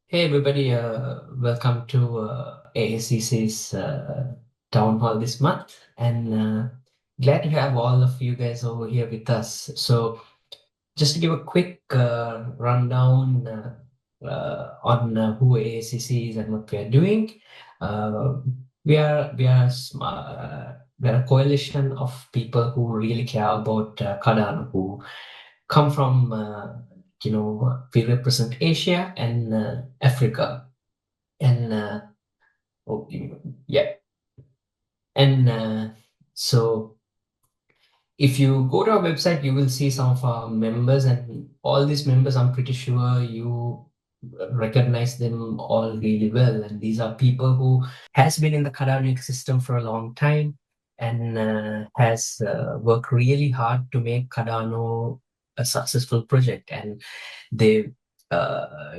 Hey everybody, welcome to AACC's town hall this month, and glad to have all of you guys over here with us. So, just to give a quick rundown on who AACC is and what we are doing, uh, we are a coalition of people who really care about Cardano, who come from we represent Asia and Africa, and oh, yeah, and so if you go to our website, you will see some of our members, and all these members, I'm pretty sure you recognize them all really well. And these are people who has been in the Cardano ecosystem for a long time and has worked really hard to make Cardano a successful project. And they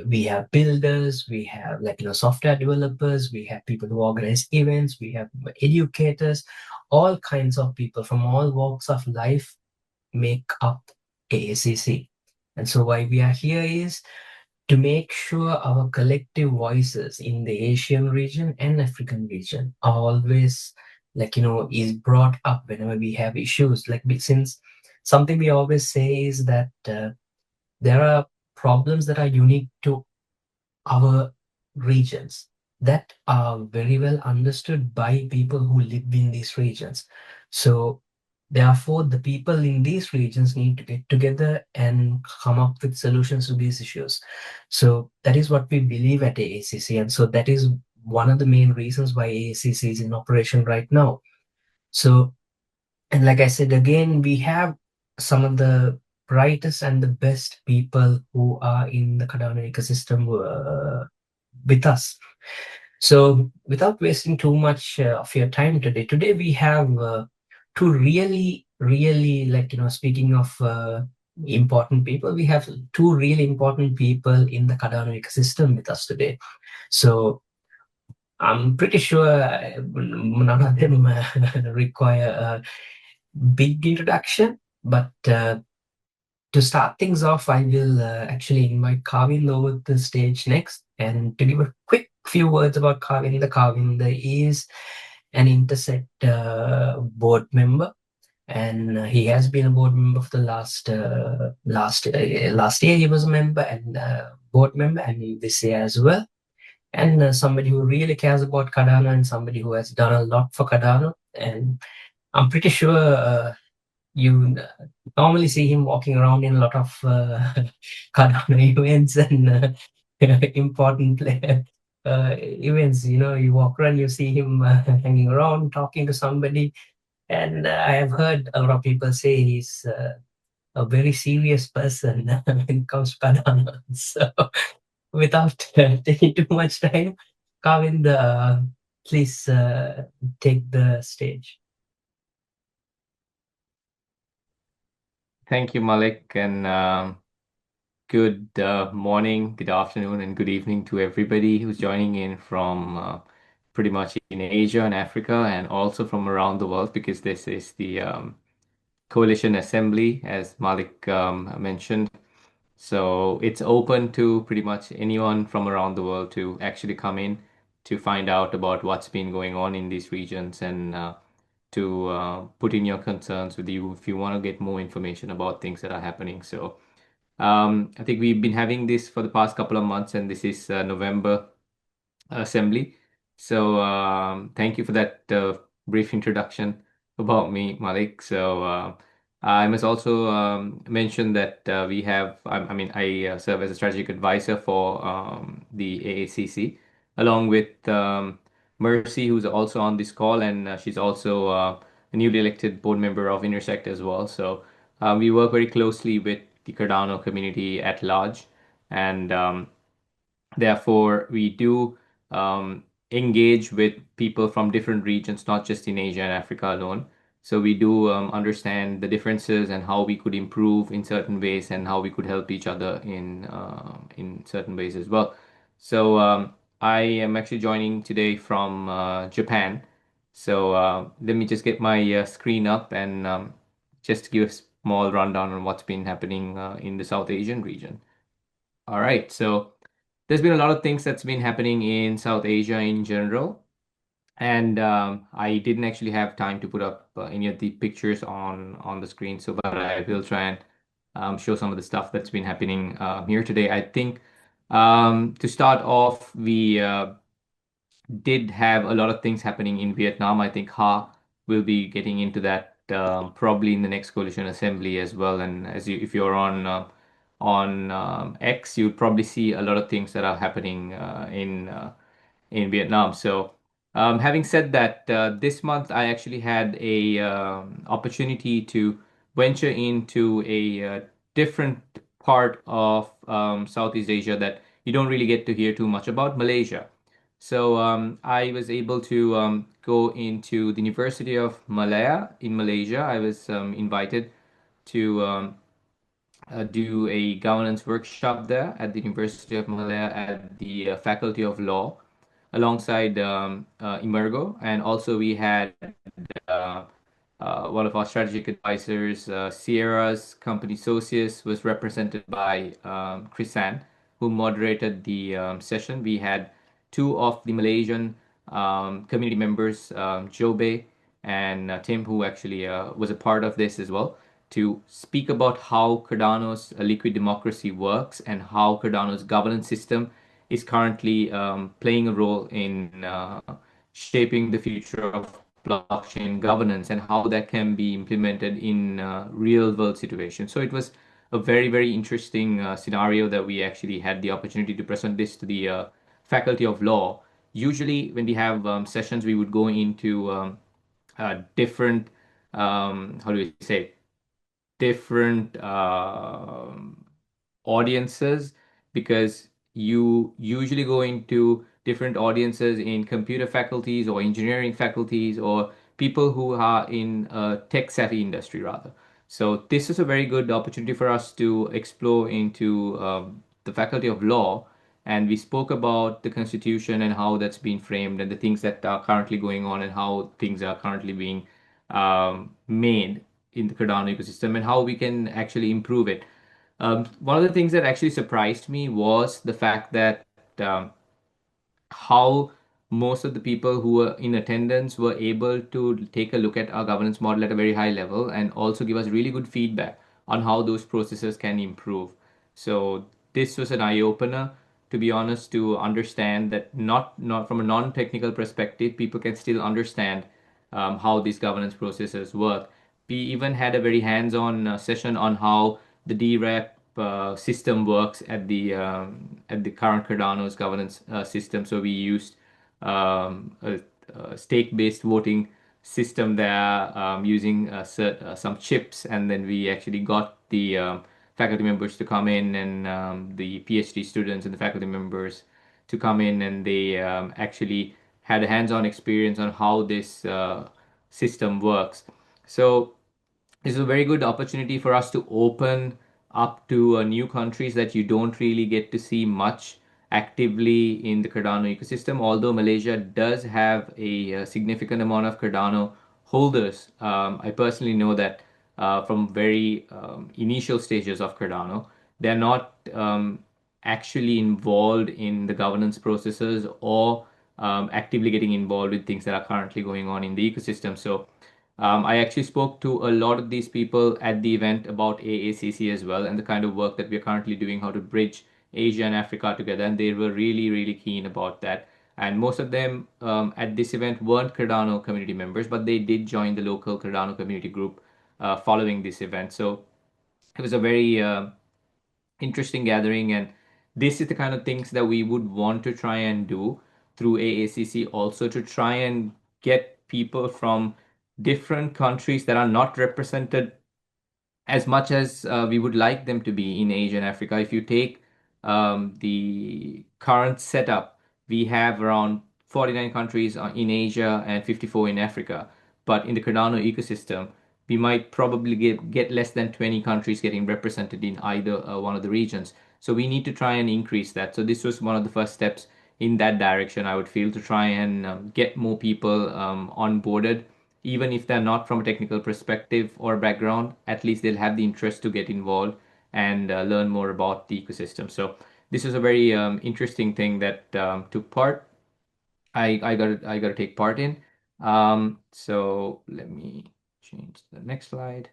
we have builders, we have software developers, we have people who organize events, we have educators, all kinds of people from all walks of life make up AACC. And so why we are here is to make sure our collective voices in the Asian region and African region are always is brought up whenever we have issues. Since something we always say is that there are problems that are unique to our regions that are very well understood by people who live in these regions. So therefore, the people in these regions need to get together and come up with solutions to these issues. So that is what we believe at AACC. And so that is one of the main reasons why AACC is in operation right now. So, and like I said, again, we have some of the brightest and the best people who are in the Cardano ecosystem with us. So, without wasting too much of your time today we have two really, speaking of important people, we have two really important people in the Cardano ecosystem with us today. So, I'm pretty sure none of them require a big introduction, but to start things off, I will actually invite Kavin over the stage next. And to give a quick few words about Kavin is an Intersect board member, and he has been a board member for the last year. He was a member and board member, and this year as well. And somebody who really cares about Cardano, and somebody who has done a lot for Cardano. And I'm pretty sure you normally see him walking around in a lot of Cardano events and important events. You walk around, you see him hanging around, talking to somebody. And I have heard a lot of people say he's a very serious person when it comes to Cardano. So without taking too much time, Kavind, please take the stage. Thank you, Malik, and good morning, good afternoon, and good evening to everybody who's joining in from pretty much in Asia and Africa, and also from around the world, because this is the Coalition Assembly, as Malik mentioned. So it's open to pretty much anyone from around the world to actually come in to find out about what's been going on in these regions and to put in your concerns with you if you want to get more information about things that are happening. So I think we've been having this for the past couple of months, and this is November assembly. So thank you for that brief introduction about me, Malik. So I must also mention that I serve as a strategic advisor for the AACC, along with Mercy, who's also on this call, and she's also a newly elected board member of Intersect as well. So we work very closely with the Cardano community at large, and therefore, we do engage with people from different regions, not just in Asia and Africa alone. So we do understand the differences and how we could improve in certain ways and how we could help each other in certain ways as well. So I am actually joining today from Japan. So let me just get my screen up and just give a small rundown on what's been happening in the South Asian region. All right, so there's been a lot of things that's been happening in South Asia in general. And I didn't actually have time to put up any of the pictures on the screen, so but I will try and show some of the stuff that's been happening here today. I think to start off, we did have a lot of things happening in Vietnam. I think Ha will be getting into that probably in the next coalition assembly as well. And as you, if you're on X, you'll probably see a lot of things that are happening in Vietnam. So, having said that, this month I actually had a opportunity to venture into a different part of Southeast Asia that you don't really get to hear too much about, Malaysia. So I was able to go into the University of Malaya in Malaysia. I was invited to do a governance workshop there at the University of Malaya at the Faculty of Law alongside Emergo. And also we had uh, one of our strategic advisors, Sierra's company Socius, was represented by Chrisan, who moderated the session. We had two of the Malaysian community members, Jobe and Tim, who actually was a part of this as well, to speak about how Cardano's liquid democracy works and how Cardano's governance system is currently playing a role in shaping the future of blockchain governance and how that can be implemented in real world situations. So it was a very, very interesting scenario that we actually had the opportunity to present this to the Faculty of Law. Usually, when we have sessions, we would go into different, how do we say, different audiences because you usually go into different audiences in computer faculties or engineering faculties or people who are in a tech savvy industry rather. So this is a very good opportunity for us to explore into the faculty of law, and we spoke about the constitution and how that's been framed and the things that are currently going on and how things are currently being made in the Cardano ecosystem and how we can actually improve it. One of the things that actually surprised me was the fact that um, how most of the people who were in attendance were able to take a look at our governance model at a very high level and also give us really good feedback on how those processes can improve. So this was an eye opener, to be honest, to understand that not from a non-technical perspective, people can still understand how these governance processes work. We even had a very hands-on session on how the DREP system works at the current Cardano's governance system. So we used a stake-based voting system there using some chips, and then we actually got the faculty members to come in and the PhD students and the faculty members to come in, and they actually had a hands-on experience on how this system works. So this is a very good opportunity for us to open up to new countries that you don't really get to see much actively in the Cardano ecosystem. Although Malaysia does have a significant amount of Cardano holders, I personally know that from very initial stages of Cardano, they're not actually involved in the governance processes or actively getting involved with things that are currently going on in the ecosystem. So I actually spoke to a lot of these people at the event about AACC as well and the kind of work that we're currently doing, how to bridge Asia and Africa together. And they were really, really keen about that. And most of them at this event weren't Cardano community members, but they did join the local Cardano community group following this event. So it was a very interesting gathering, and this is the kind of things that we would want to try and do through AACC also to try and get people from different countries that are not represented as much as we would like them to be in Asia and Africa. If you take the current setup, we have around 49 countries in Asia and 54 in Africa. But in the Cardano ecosystem, we might probably get less than 20 countries getting represented in either one of the regions. So we need to try and increase that. So this was one of the first steps in that direction, I would feel, to try and get more people onboarded even if they're not from a technical perspective or background, at least they'll have the interest to get involved and learn more about the ecosystem. So this is a very interesting thing that took part. I got to take part in. So let me change the next slide.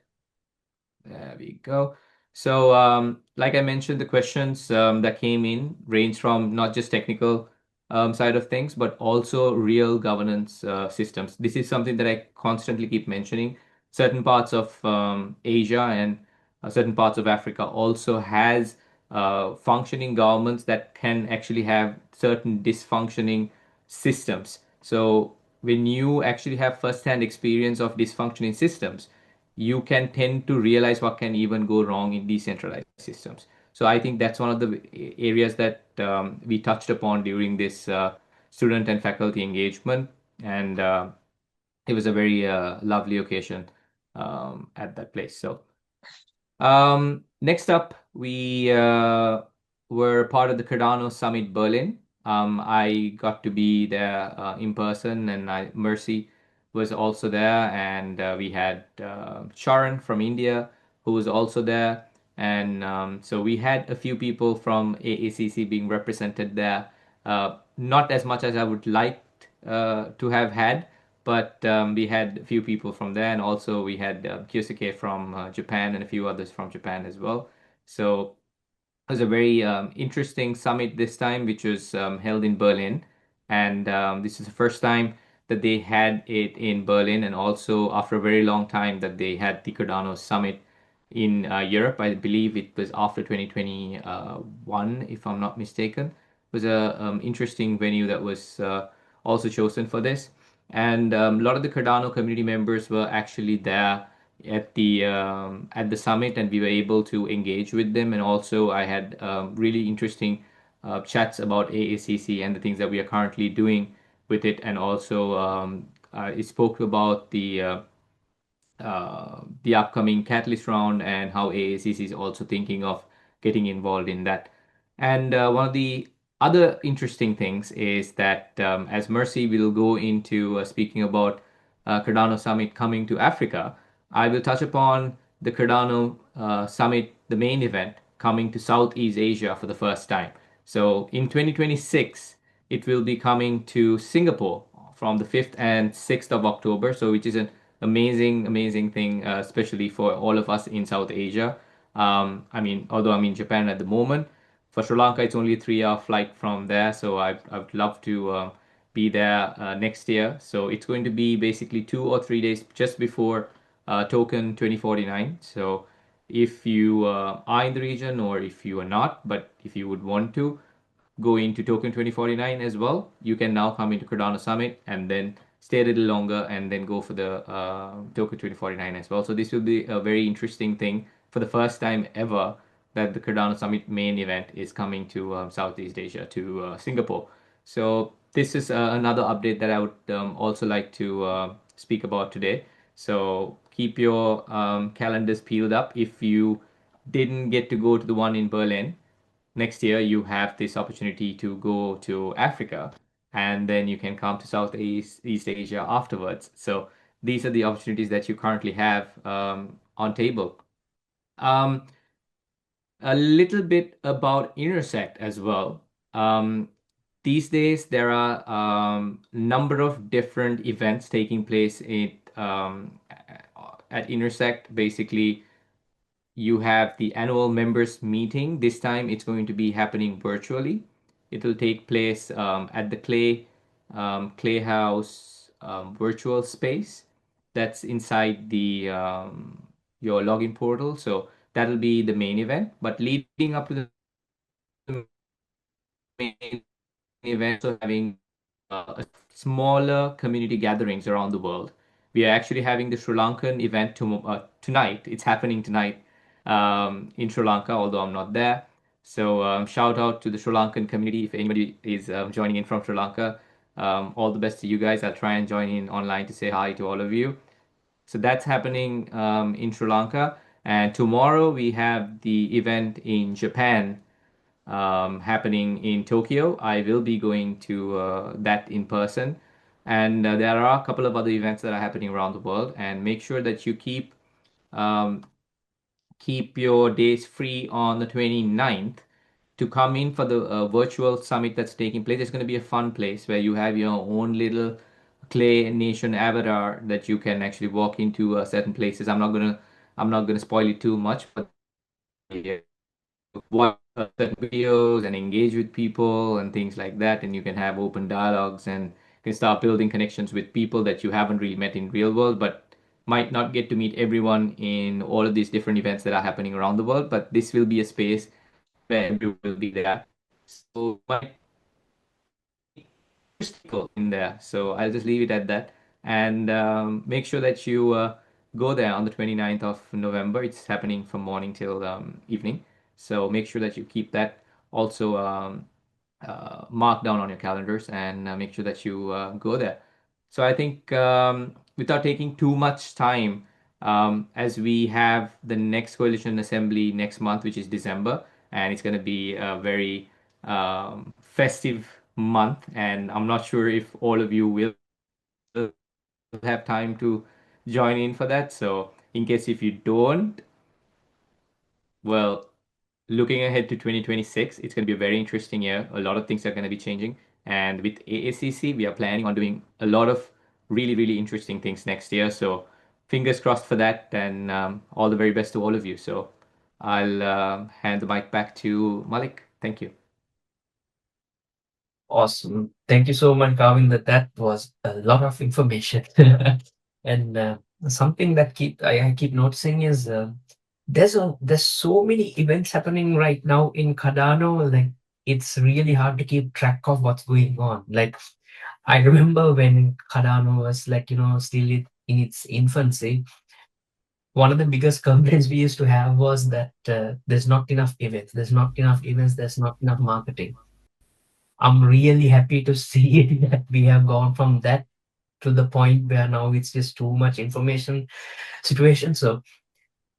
There we go. So, like I mentioned, the questions that came in range from not just technical side of things, but also real governance systems. This is something that I constantly keep mentioning. Certain parts of Asia and certain parts of Africa also has functioning governments that can actually have certain dysfunctioning systems. So, when you actually have first-hand experience of dysfunctioning systems, you can tend to realize what can even go wrong in decentralized systems. So I think that's one of the areas that we touched upon during this student and faculty engagement, and it was a very lovely occasion at that place. So next up, we were part of the Cardano Summit Berlin. I got to be there in person, and Mercy was also there, and we had Sharon from India who was also there, and so we had a few people from AACC being represented there. Not as much as I would like to have had, but we had a few people from there, and also we had Kyosuke from Japan and a few others from Japan as well. So it was a very interesting summit this time, which was held in Berlin. And this is the first time that they had it in Berlin, and also after a very long time that they had the Cardano Summit in Europe. I believe it was after 2021, if I'm not mistaken. It was a interesting venue that was also chosen for this. And a lot of the Cardano community members were actually there at the summit, and we were able to engage with them. And also, I had really interesting chats about AACC and the things that we are currently doing with it. And also, it spoke about the upcoming Catalyst round and how AACC is also thinking of getting involved in that. And one of the other interesting things is that as Mercy will go into speaking about Cardano Summit coming to Africa, I will touch upon the Cardano Summit, the main event, coming to Southeast Asia for the first time. So in 2026, it will be coming to Singapore from the 5th and 6th of October. So which is an amazing thing, especially for all of us in South Asia. I mean, although I'm in Japan at the moment, for Sri Lanka, it's only a 3 hour flight from there. So I'd love to be there next year. So it's going to be basically 2 or 3 days just before Token 2049. So if you are in the region, or if you are not, but if you would want to go into Token 2049 as well, you can now come into Cardano Summit and then stay a little longer and then go for the Token 2049 as well. So this will be a very interesting thing for the first time ever that the Cardano Summit main event is coming to Southeast Asia, to Singapore. So this is another update that I would also like to speak about today. So keep your calendars peeled up. If you didn't get to go to the one in Berlin, next year you have this opportunity to go to Africa, and then you can come to Southeast East Asia afterwards. So these are the opportunities that you currently have on table. Um, a little bit about Intersect as well. Um, these days there are number of different events taking place at Intersect. Basically, you have the annual members meeting. This time it's going to be happening virtually. It will take place at the Clay House virtual space that's inside the your login portal. So that'll be the main event. But leading up to the main event, so having smaller community gatherings around the world. We are actually having the Sri Lankan event tonight. It's happening tonight in Sri Lanka, although I'm not there. So shout out to the Sri Lankan community. If anybody is joining in from Sri Lanka, all the best to you guys. I'll try and join in online to say hi to all of you. So that's happening in Sri Lanka. And tomorrow we have the event in Japan happening in Tokyo. I will be going to that in person. And there are a couple of other events that are happening around the world. And make sure that you um, keep your days free on the 29th, to come in for the virtual summit that's taking place. It's going to be a fun place where you have your own little clay nation avatar that you can actually walk into certain places. I'm not gonna spoil it too much, but yeah, watch certain videos and engage with people and things like that, and you can have open dialogues and can start building connections with people that you haven't really met in real world, but might not get to meet everyone in all of these different events that are happening around the world. But this will be a space where everyone will be there. So might people in there. So I'll just leave it at that. And make sure that you go there on the 29th of November. It's happening from morning till evening. So make sure that you keep that also marked down on your calendars and make sure that you go there. So I think without taking too much time, as we have the next coalition assembly next month, which is December, and it's going to be a very festive month, and I'm not sure if all of you will have time to join in for that. So in case if you don't, well, looking ahead to 2026, it's going to be a very interesting year. A lot of things are going to be changing. And with AACC, we are planning on doing a lot of really, really interesting things next year. So fingers crossed for that. And all the very best to all of you. So I'll hand the mic back to Malik. Thank you. Awesome. Thank you so much, Gavin. That was a lot of information. And something that I keep noticing is there's so many events happening right now in Cardano. Like it's really hard to keep track of what's going on. Like I remember when Cardano was like still in its infancy. One of the biggest complaints we used to have was that there's not enough events. There's not enough events. There's not enough marketing. I'm really happy to see that we have gone from that to the point where now it's just too much information situation. So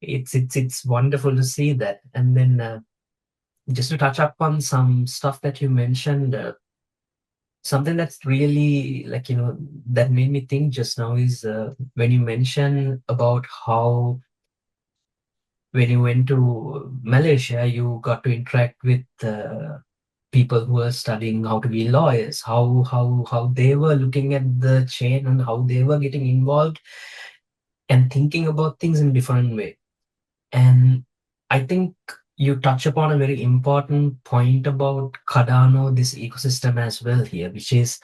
it's wonderful to see that. And then just to touch up on some stuff that you mentioned, something that's really like that made me think just now is when you mention about how when you went to Malaysia, you got to interact with people who are studying how to be lawyers, how they were looking at the chain and how they were getting involved and thinking about things in different way. And I think you touch upon a very important point about Cardano, this ecosystem as well here, which is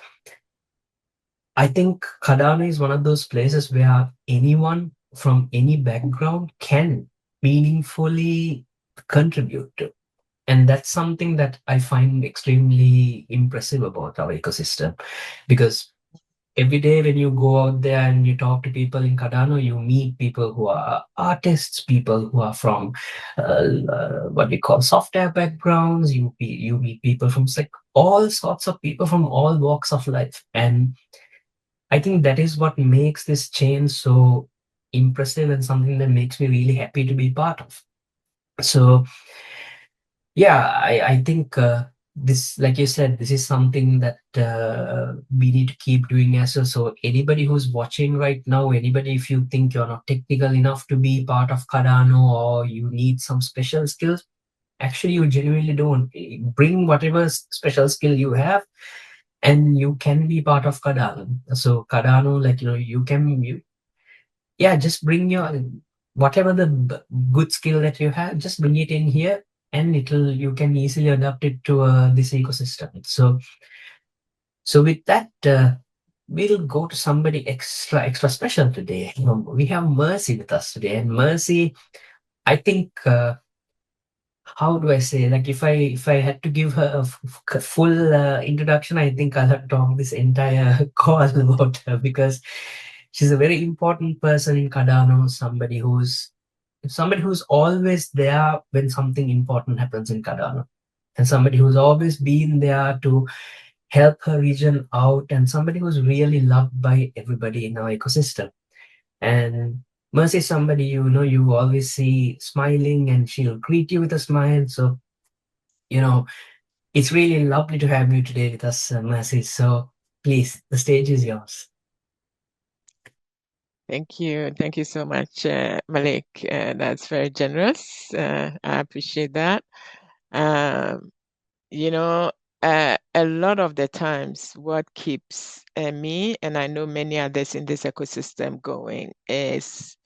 I think Cardano is one of those places where anyone from any background can meaningfully contribute to. And that's something that I find extremely impressive about our ecosystem, because every day when you go out there and you talk to people in Cardano, you meet people who are artists, people who are from what we call software backgrounds. You meet people from like all sorts of people from all walks of life, and I think that is what makes this chain so impressive and something that makes me really happy to be part of. So yeah, I think this, like you said, this is something that we need to keep doing as well. So anybody who's watching right now, anybody, if you think you're not technical enough to be part of Cardano or you need some special skills, actually you genuinely don't. Bring whatever special skill you have and you can be part of Cardano. So Cardano, like, yeah, just bring your whatever the good skill that you have, just bring it in here, and you can easily adapt it to this ecosystem. So with that, we'll go to somebody extra special today. We have Mercy with us today, and Mercy, I think. How do I say, like, if I had to give her a full introduction, I think I'll have talked this entire call about her, because she's a very important person in Cardano, somebody who's always there when something important happens in Cardano, and somebody who's always been there to help her region out, and somebody who's really loved by everybody in our ecosystem. And Mercy is somebody you always see smiling, and she'll greet you with a smile. So it's really lovely to have you today with us, Mercy. So please, the stage is yours. Thank you. Thank you so much, Malik. That's very generous. I appreciate that. A lot of the times what keeps me, and I know many others in this ecosystem going, is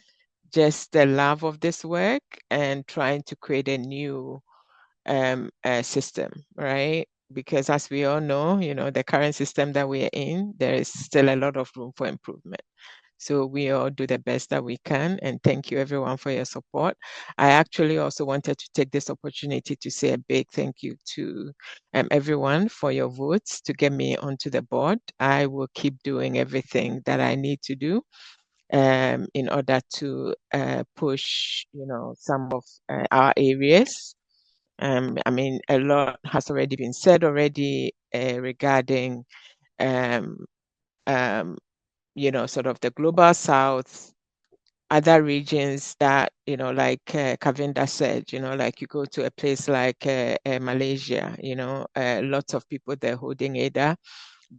just the love of this work and trying to create a new system, right? Because as we all know, the current system that we are in, there is still a lot of room for improvement. So we all do the best that we can. And thank you everyone for your support. I actually also wanted to take this opportunity to say a big thank you to everyone for your votes to get me onto the board. I will keep doing everything that I need to do in order to push, some of our areas. I mean, a lot has already been said already regarding um, um, sort of the global south, other regions that, like Kavinda said, like you go to a place like Malaysia, lots of people there holding ADA,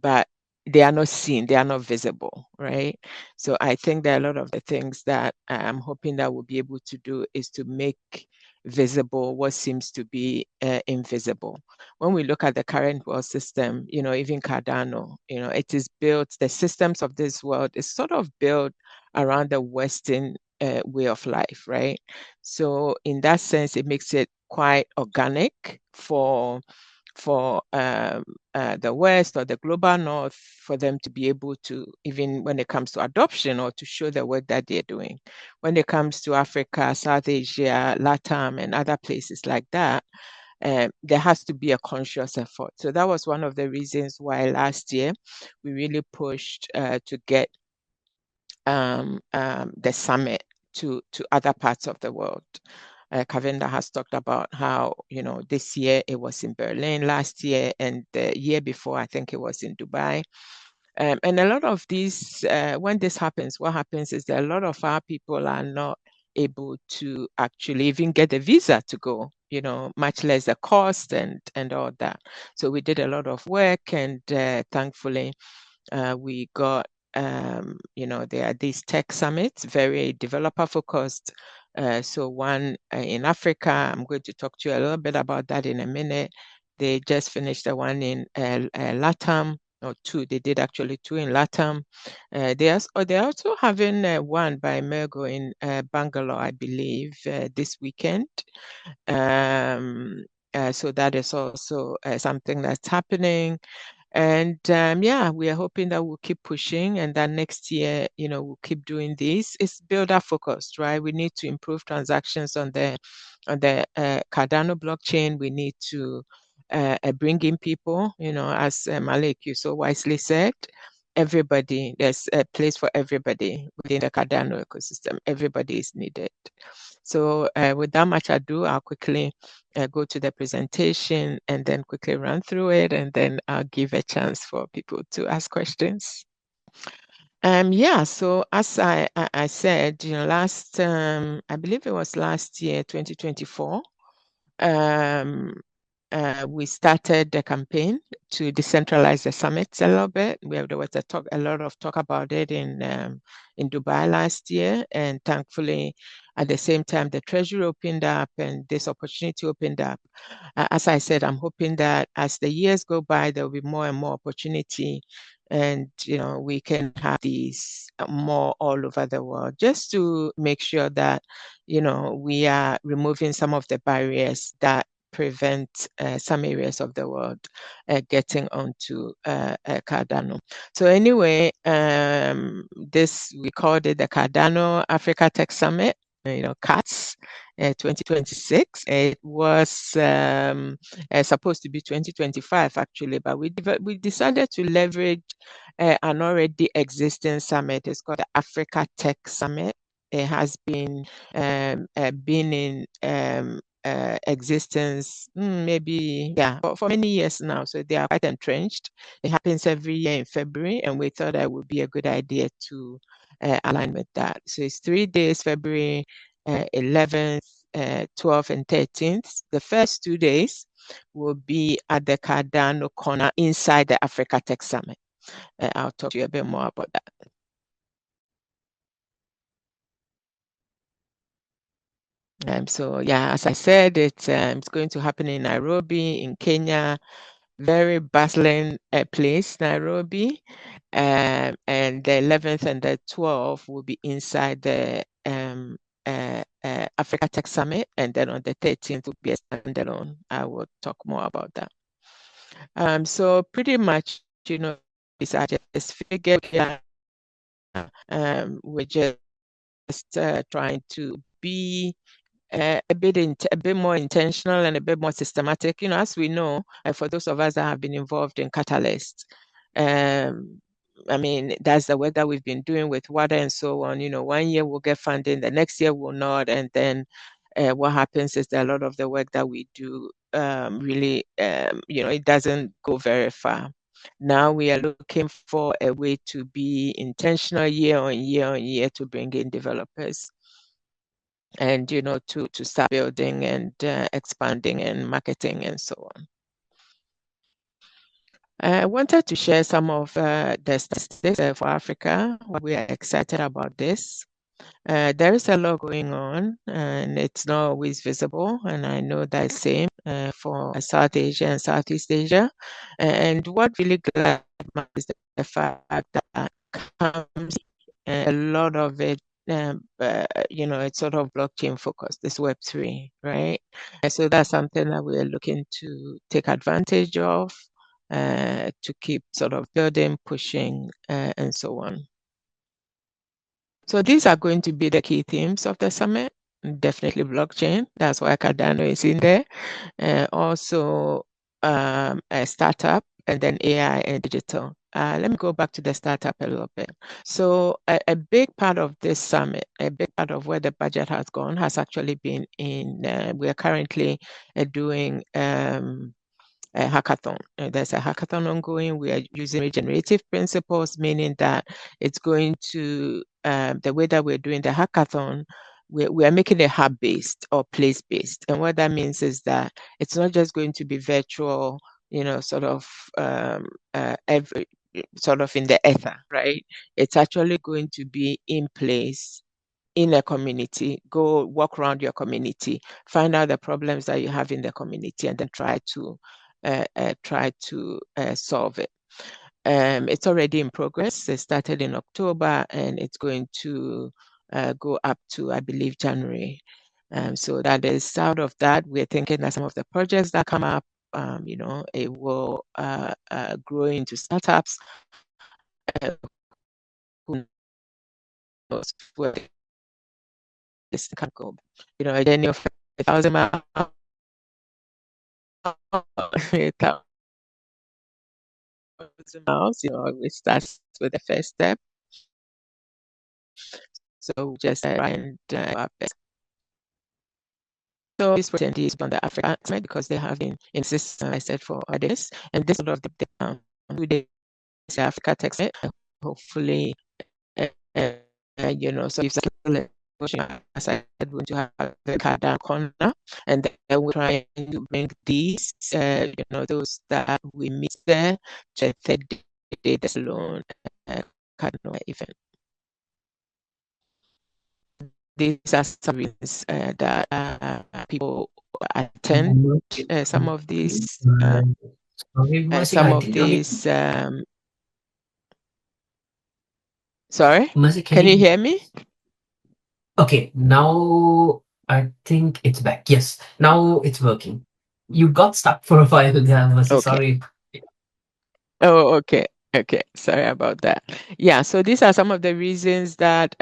but they are not seen, they are not visible, right? So I think that a lot of the things that I'm hoping that we'll be able to do is to make visible what seems to be invisible. When we look at the current world system, even Cardano, it is built, the systems of this world is sort of built around the Western way of life, right? So in that sense, it makes it quite organic for the West or the global North for them to be able to, even when it comes to adoption or to show the work that they're doing. When it comes to Africa, South Asia, LATAM, and other places like that, there has to be a conscious effort. So that was one of the reasons why last year we really pushed to get the summit to other parts of the world. Kavinda has talked about how, this year it was in Berlin, last year, and the year before, I think it was in Dubai. And a lot of these, when this happens, what happens is that a lot of our people are not able to actually even get a visa to go, much less the cost and all that. So we did a lot of work, and thankfully we got there are these tech summits, very developer focused. So one in Africa, I'm going to talk to you a little bit about that in a minute. They just finished the one in LATAM, or two. They did actually two in LATAM. They're also having one by Mergo in Bangalore, I believe, this weekend. So that is also something that's happening. And yeah, we are hoping that we'll keep pushing, and that next year, we'll keep doing this. It's builder focused, right? We need to improve transactions on the Cardano blockchain. We need to bring in people, as Malik, you so wisely said. Everybody, there's a place for everybody within the Cardano ecosystem. Everybody is needed. So without much ado, I'll quickly go to the presentation and then quickly run through it, and then I'll give a chance for people to ask questions. Yeah, so as I said, last, I believe it was last year, 2024, we started the campaign to decentralize the summits a little bit. There was a lot of talk about it in Dubai last year, and thankfully, at the same time, the Treasury opened up and this opportunity opened up. As I said, I'm hoping that as the years go by, there will be more and more opportunity, and we can have these more all over the world, just to make sure that we are removing some of the barriers that prevent some areas of the world getting onto Cardano. So anyway, this, we called it the Cardano Africa Tech Summit, CATS 2026. It was supposed to be 2025 actually, but we decided to leverage an already existing summit. It's called the Africa Tech Summit. It has been in existence maybe for many years now, so they are quite entrenched. It happens every year in February, and we thought that would be a good idea to align with that. So it's 3 days, February 11th, 12th, and 13th. The first 2 days will be at the Cardano corner inside the Africa Tech Summit. I'll talk to you a bit more about that. So yeah, as I said, it's going to happen in Nairobi, in Kenya. Very bustling place, Nairobi. And the 11th and the 12th will be inside the Africa Tech Summit, and then on the 13th will be a standalone. I will talk more about that. So pretty much, these are just figures. We're just trying to be a bit more intentional and a bit more systematic. As we know, for those of us that have been involved in Catalyst, I mean, that's the work that we've been doing with water and so on. 1 year we'll get funding, the next year we'll not, and then what happens is that a lot of the work that we do really, it doesn't go very far. Now we are looking for a way to be intentional year on year to bring in developers and to start building and expanding and marketing and so on. I wanted to share some of the statistics for Africa. We are excited about this. There is a lot going on, and it's not always visible. And I know that's same for South Asia and Southeast Asia. And what really glad is the fact that comes a lot of it. It's sort of blockchain focused, this Web3, right? And so that's something that we are looking to take advantage of to keep sort of building, pushing, and so on. So these are going to be the key themes of the summit. Definitely blockchain. That's why Cardano is in there. Also, a startup, and then AI and digital. Let me go back to the startup a little bit. So a big part of this summit, a big part of where the budget has gone has actually been in, we are currently doing a hackathon. There's a hackathon ongoing. We are using regenerative principles, meaning that it's going to, the way that we're doing the hackathon, we are making it hub-based or place-based. And what that means is that it's not just going to be virtual, sort of every sort of in the ether, right? It's actually going to be in place in a community. Go walk around your community, find out the problems that you have in the community, and then try to solve it. It's already in progress. It started in October, and it's going to go up to, I believe, January. So that is out of that. We're thinking that some of the projects that come up, it will grow into startups. Who knows where this can go? A journey of 1,000 miles. We start with the first step. So just try and our best. So this present is on the Africa side because they have been in system, I said, for others. And this sort of the 2 days Africa Tech Summit, hopefully, so if as I said, we're going to have the Cardano corner, and then we're trying to bring these, those that we meet there to a 30-day alone Cardano event. These are some reasons that people attend some of these. Sorry, Mercy, can you hear me? Okay, now I think it's back. Yes, now it's working. You got stuck for a while there, Mercy. Okay. Sorry. Oh, okay. Okay, sorry about that. Yeah, so these are some of the reasons that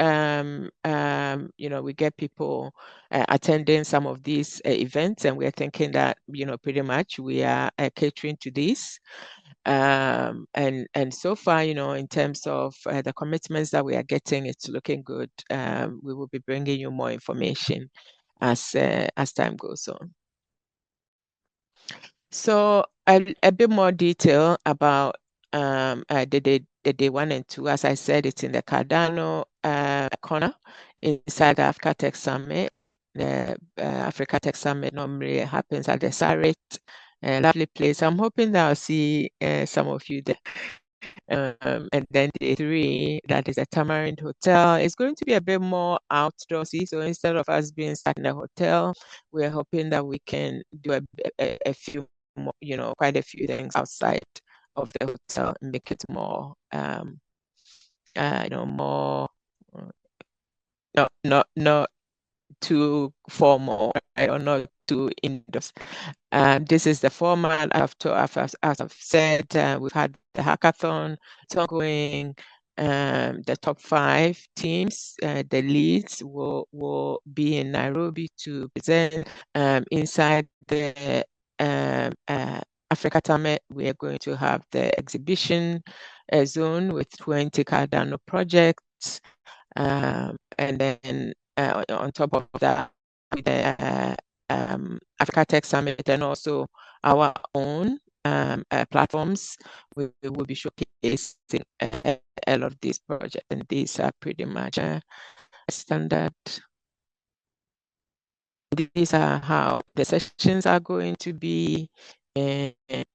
we get people attending some of these events, and we're thinking that pretty much we are catering to this. And so far, in terms of the commitments that we are getting, it's looking good. We will be bringing you more information as time goes on. So a bit more detail about the day 1 and 2. As I said, it's in the Cardano corner inside the Africa Tech Summit. The Africa Tech Summit normally happens at the Sarit, lovely place. I'm hoping that I'll see some of you there. And then day 3, that is a Tamarind Hotel. It's going to be a bit more outdoorsy. So instead of us being stuck in a hotel, we're hoping that we can do a few more, quite a few things outside of the hotel and make it more, more, not too formal, right, or not too indoors. This is the format. As I've said, we've had the hackathon. It's ongoing. The top 5 teams, the leads will be in Nairobi to present. Inside the Africa Summit, we are going to have the exhibition zone with 20 Cardano projects. And then on top of that, with the Africa Tech Summit and also our own platforms, we will be showcasing all of these projects, and these are pretty much standard. These are how the sessions are going to be. And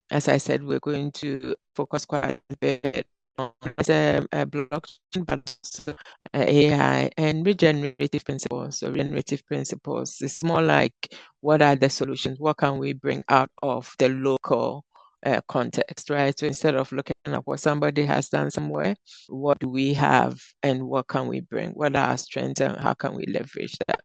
as I said, we're going to focus quite a bit on blockchain, but also AI and regenerative principles. So regenerative principles is more like, what are the solutions? What can we bring out of the local context, right? So instead of looking at what somebody has done somewhere, what do we have and what can we bring? What are our strengths and how can we leverage that?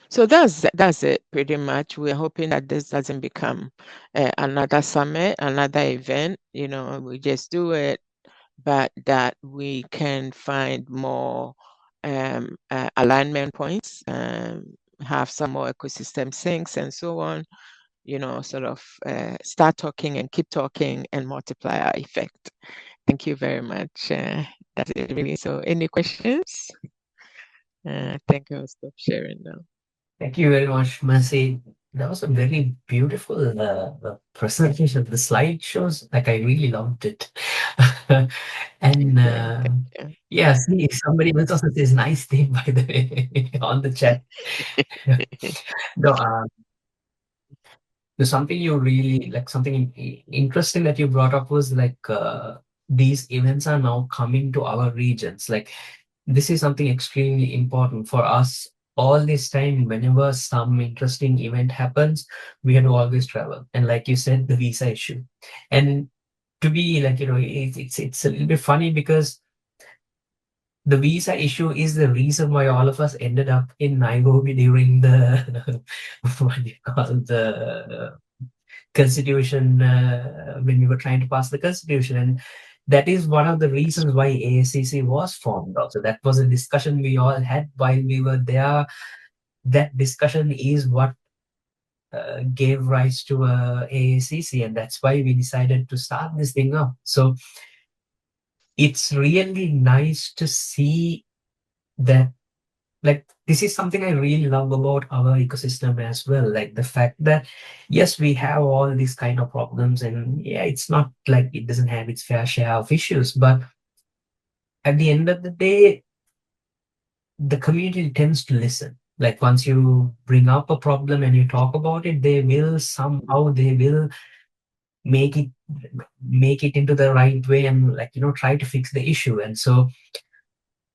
So that's it pretty much. We're hoping that this doesn't become another summit, another event. We just do it, but that we can find more alignment points, have some more ecosystem syncs and so on. Sort of start talking and keep talking and multiply our effect. Thank you very much. That's it really. So any questions? I think I'll stop sharing now. Thank you very much, Mercy. That was a very beautiful presentation. The slideshows, like I really loved it. And yeah, see, somebody else also says nice thing, by the way, on the chat. No, there's something you really like, something interesting that you brought up was like these events are now coming to our regions. Like this is something extremely important for us. All this time, whenever some interesting event happens, we have to always travel. And like you said, the visa issue. And to be like, it's a little bit funny because the visa issue is the reason why all of us ended up in Nairobi during the what do you call the constitution when we were trying to pass the constitution, and that is one of the reasons why AACC was formed. Also, that was a discussion we all had while we were there. That discussion is what gave rise to AACC, and that's why we decided to start this thing up. So it's really nice to see that, like, this is something I really love about our ecosystem as well. Like the fact that, yes, we have all these kind of problems, and yeah, it's not like it doesn't have its fair share of issues, but at the end of the day, the community tends to listen. Like once you bring up a problem and you talk about it, they will make it make it into the right way and, like, try to fix the issue. And so,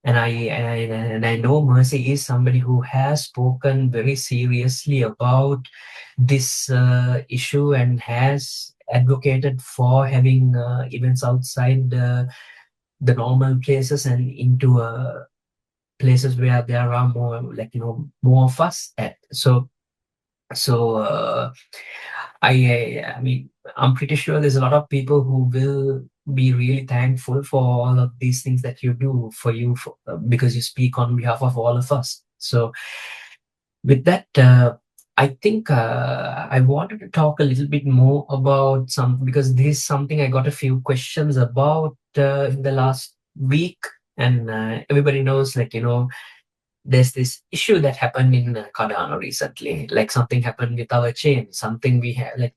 and I know Mercy is somebody who has spoken very seriously about this issue and has advocated for having events outside the normal places and into places where there are more, like, more of us at. So I mean, I'm pretty sure there's a lot of people who will be really thankful for all of these things that you do because you speak on behalf of all of us. So with that, I think I wanted to talk a little bit more about because this is something I got a few questions about in the last week, and everybody knows, like, there's this issue that happened in Cardano recently. Like something happened with our chain, something we have, like,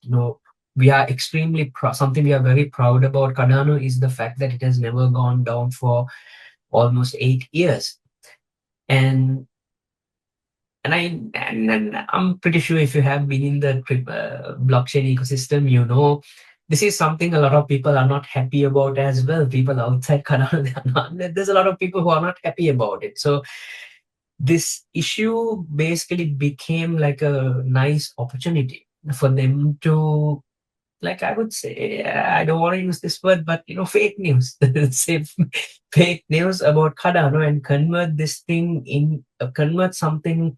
we are extremely something we are very proud about Cardano is the fact that it has never gone down for almost 8 years. And I'm pretty sure if you have been in the blockchain ecosystem, this is something a lot of people are not happy about as well. People outside Cardano, there's a lot of people who are not happy about it. So this issue basically became like a nice opportunity for them to, like, I would say, I don't want to use this word, but fake news. Say fake news about Cardano and convert this thing convert something.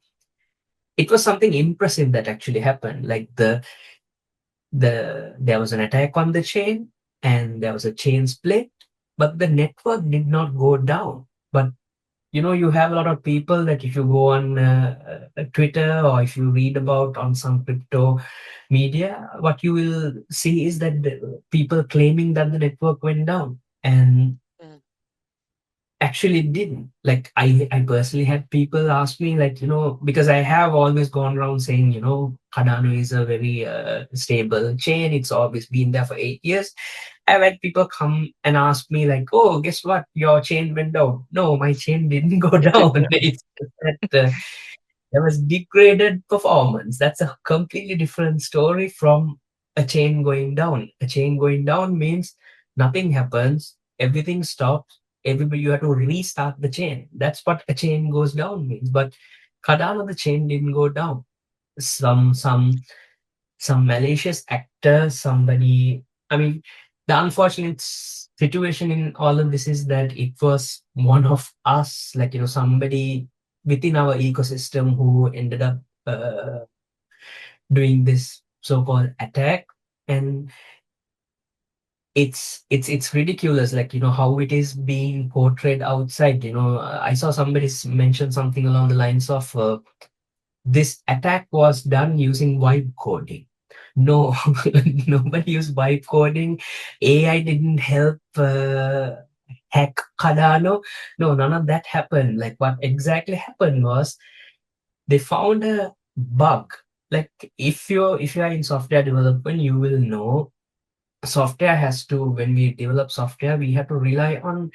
It was something impressive that actually happened. Like there was an attack on the chain and there was a chain split, but the network did not go down. But you have a lot of people that if you go on Twitter or if you read about on some crypto media, what you will see is that the people claiming that the network went down, and Mm. actually didn't. Like I personally had people ask me, like, because I have always gone around saying, Cardano is a very stable chain. It's always been there for 8 years. I've had people come and ask me, like, oh, guess what? Your chain went down. No, my chain didn't go down. It's just that there was degraded performance. That's a completely different story from a chain going down. A chain going down means nothing happens, everything stops, everybody, you have to restart the chain. That's what a chain goes down means. But Cardano, the chain didn't go down. Some malicious actor, somebody. I mean, the unfortunate situation in all of this is that it was one of us, like somebody within our ecosystem who ended up doing this so-called attack. And it's ridiculous, like how it is being portrayed outside. I saw somebody mention something along the lines of this attack was done using vibe coding. No, nobody used vibe coding. AI didn't help hack Cardano. No, none of that happened. Like what exactly happened was they found a bug. Like if you are in software development, you will know software has to, when we develop software, we have to rely on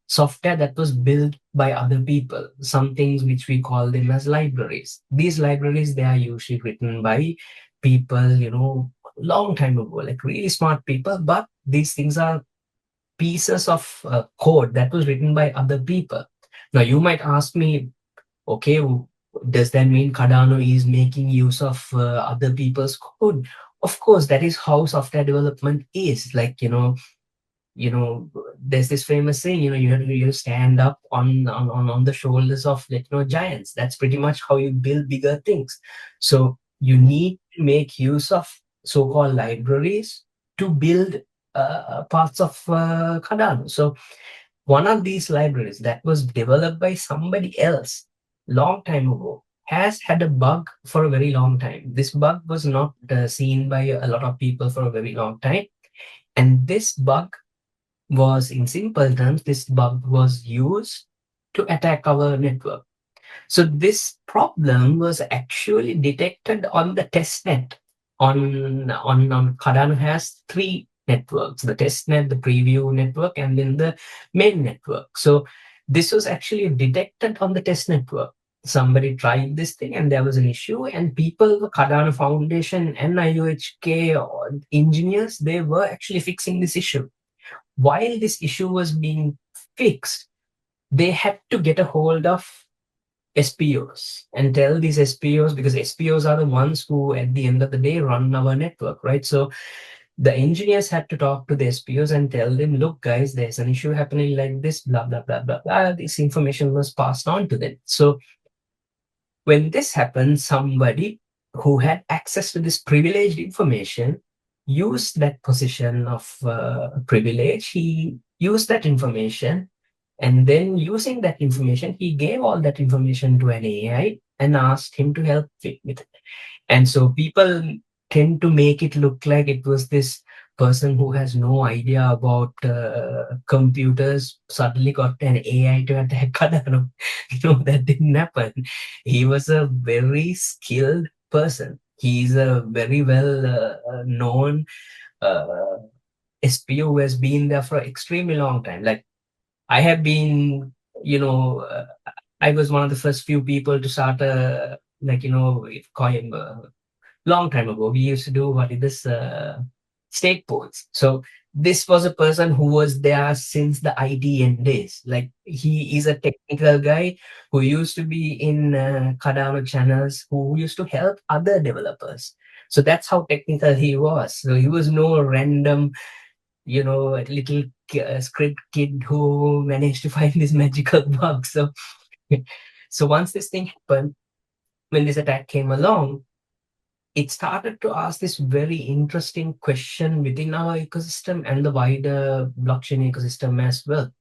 software that was built by other people, some things which we call them as libraries. These libraries, they are usually written by people, long time ago, like really smart people, but these things are pieces of code that was written by other people. Now you might ask me, okay, does that mean Cardano is making use of other people's code? Of course, that is how software development is. Like, you know there's this famous saying, you stand up on the shoulders of, like, giants. That's pretty much how you build bigger things. So you need to make use of so-called libraries to build parts of Cardano. So one of these libraries that was developed by somebody else long time ago has had a bug for a very long time. This bug was not seen by a lot of people for a very long time, and this bug was, in simple terms, this bug was used to attack our network. So this problem was actually detected on the test net. On Cardano has three networks: the test net, the preview network, and then the main network. So this was actually detected on the test network. Somebody tried this thing and there was an issue, and people, the Cardano Foundation and IOHK engineers, they were actually fixing this issue. While this issue was being fixed, they had to get a hold of SPOs and tell these SPOs, because SPOs are the ones who at the end of the day run our network, right? So the engineers had to talk to the SPOs and tell them, look guys, there's an issue happening like this, blah blah blah blah blah. This information was passed on to them. So when this happened, somebody who had access to this privileged information used that position of privilege. He used that information, and then using that information, he gave all that information to an AI and asked him to help with it. And so people tend to make it look like it was this person who has no idea about computers suddenly got an AI to attack Cardano. That didn't happen. He was a very skilled person. He's a very well known SPO who has been there for an extremely long time. Like I have been, I was one of the first few people to start a, like, coin long time ago. We used to do what is this? stake pools. So this was a person who was there since the IDN days. Like, he is a technical guy who used to be in Cardano channels, who used to help other developers. So that's how technical he was. So he was no random, little script kid who managed to find this magical bug. So, so once this thing happened, when this attack came along, it started to ask this very interesting question within our ecosystem and the wider blockchain ecosystem as well.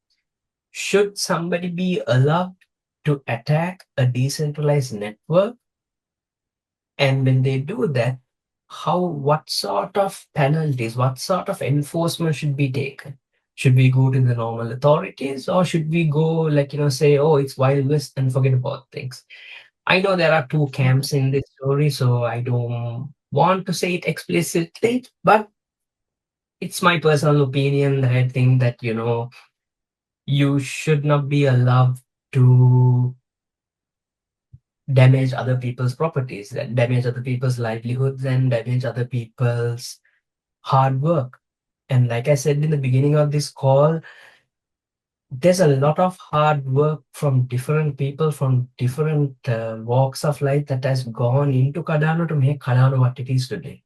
Should somebody be allowed to attack a decentralized network? And when they do that, what sort of penalties, what sort of enforcement should be taken? Should we go to the normal authorities, or should we go, like, say, oh, it's Wild West and forget about things? I know there are two camps in this story, so I don't want to say it explicitly, but it's my personal opinion that I think that, you should not be allowed to damage other people's properties, damage other people's livelihoods, and damage other people's hard work. And like I said in the beginning of this call, there's a lot of hard work from different people from different walks of life that has gone into Cardano to make Cardano what it is today.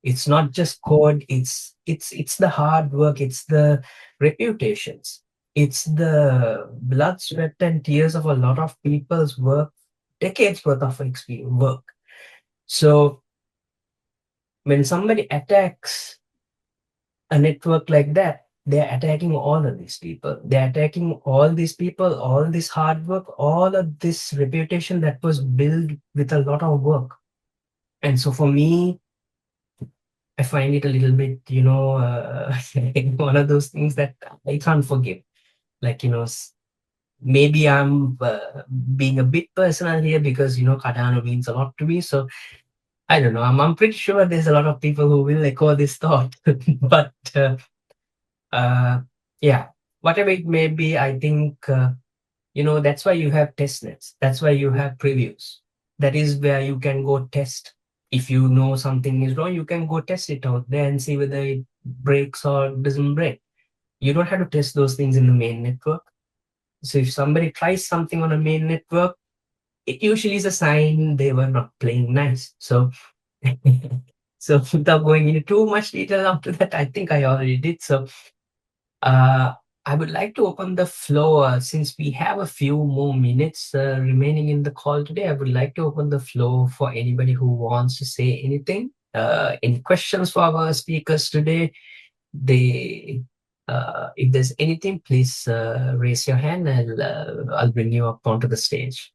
It's not just code, it's the hard work, it's the reputations, it's the blood, sweat, and tears of a lot of people's work, decades worth of experience work. So when somebody attacks a network like that, they're attacking all of these people. They're attacking all these people, all this hard work, all of this reputation that was built with a lot of work. And so for me, I find it a little bit, one of those things that I can't forgive. Like, maybe I'm being a bit personal here because, Cardano means a lot to me. So I don't know. I'm pretty sure there's a lot of people who will echo this thought. But yeah, whatever it may be, I think, that's why you have test nets. That's why you have previews. That is where you can go test. If you know something is wrong, you can go test it out there and see whether it breaks or doesn't break. You don't have to test those things in the main network. So if somebody tries something on a main network, it usually is a sign they were not playing nice. So, so without going into too much detail after that, I think I already did. So, I would like to open the floor since we have a few more minutes remaining in the call today. I would like to open the floor for anybody who wants to say anything. Any questions for our speakers today? If there's anything, please raise your hand and I'll bring you up onto the stage.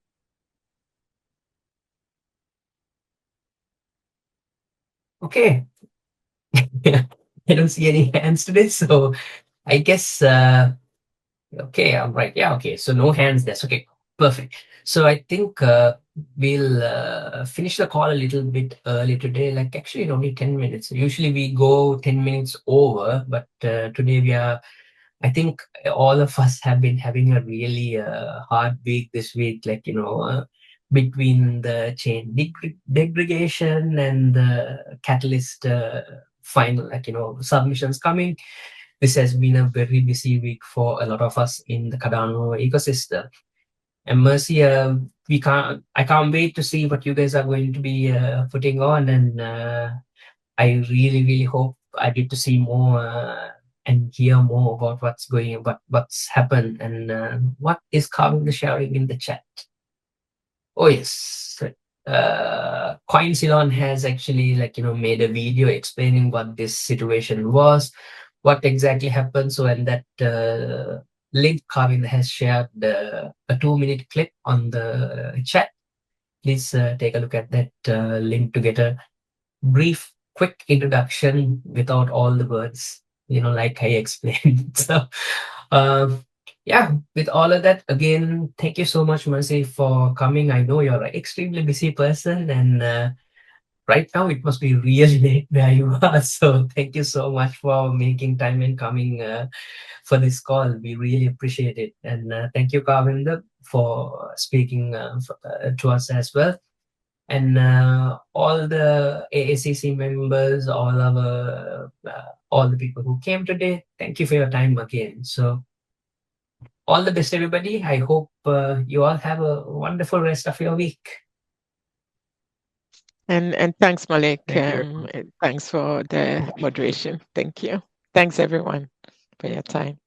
Okay. I don't see any hands today, so I guess okay, I'm right. Yeah, okay. So no hands there. Okay, perfect. So I think we'll finish the call a little bit early today, like actually only 10 minutes. Usually we go 10 minutes over, but today I think all of us have been having a really hard week this week, like, between the chain degradation and the catalyst final, like, submissions coming. This has been a very busy week for a lot of us in the Cardano ecosystem. And Mercy, I can't wait to see what you guys are going to be putting on. And I really, really hope I get to see more and hear more about what's happened and what is Carvin sharing in the chat. Oh yes, Coinsilon has actually, like, made a video explaining what this situation was, what exactly happened. So, and that link Carvin has shared a 2-minute clip on the chat. Please take a look at that link to get a brief, quick introduction without all the words, like I explained. So, yeah, with all of that, again, thank you so much, Mercy, for coming. I know you're an extremely busy person, and right now it must be really late where you are. So, thank you so much for making time and coming for this call. We really appreciate it. And thank you, Kavinder, for speaking to us as well. And all the AACC members, all the people who came today, thank you for your time again. So all the best, everybody. I hope you all have a wonderful rest of your week. And thanks, Malik. Thank you. Thanks for the moderation. Thank you. Thanks, everyone, for your time.